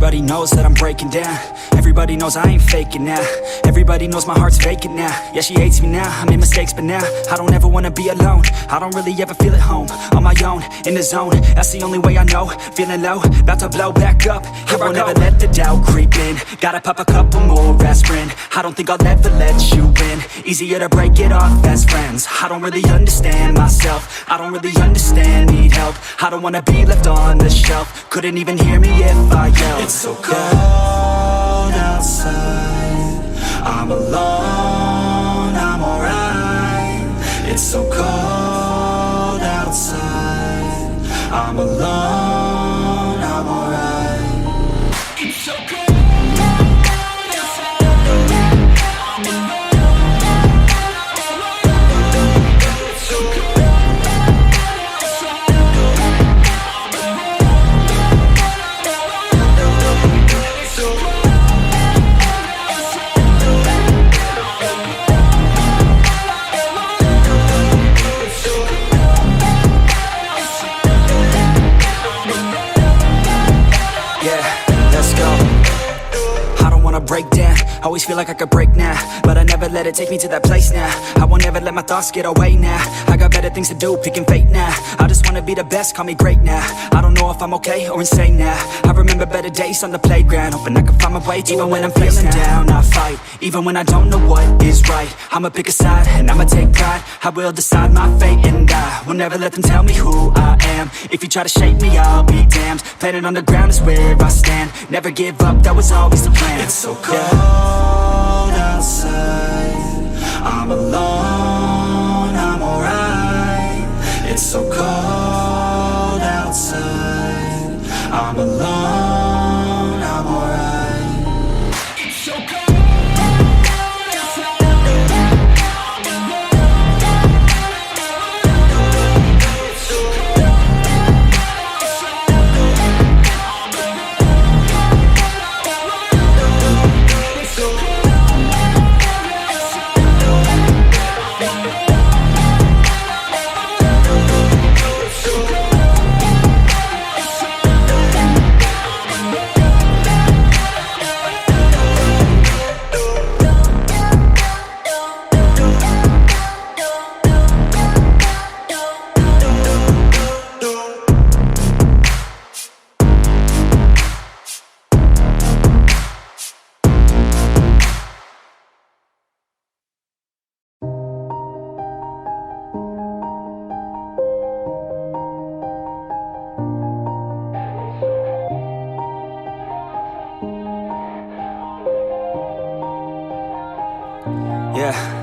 Everybody knows that I'm breaking down. Everybody knows I ain't faking now. Everybody knows my heart's vacant now. Yeah, she hates me now, I made mistakes but now I don't ever wanna be alone. I don't really ever feel at home. On my own, in the zone, that's the only way I know. Feeling low, about to blow back up. Here I won't ever let the doubt creep in. Gotta pop a couple more aspirin. I don't think I'll ever let you in. Easier to break it off as friends. I don't really understand myself. I don't really understand, need help. I don't wanna be left on the shelf. Couldn't even hear me if I yelled. It's so cold outside, I'm alone, I'm alright. It's so cold outside, I'm alone, I'm alright. It's so cold. Break down, always feel like I could break now, but I never let it take me to that place now. I won't ever let my thoughts get away now. I got better things to do, picking fate now. I just wanna be the best, call me great now. I don't know if I'm okay or insane now. I remember better days on the playground, hoping I can find my way. Even when I'm feeling down, I fight. Even when I don't know what is right, I'ma pick a side and I'ma take pride. I will decide my fate and I will never let them tell me who I am. If you try to shape me, I'll be damned. Planet on the ground is where I stand. Never give up, that was always the plan. It's so cold outside, I'm alone, I'm alright. It's so cold outside, I'm alone, I'm alright. It's so cold. Yeah.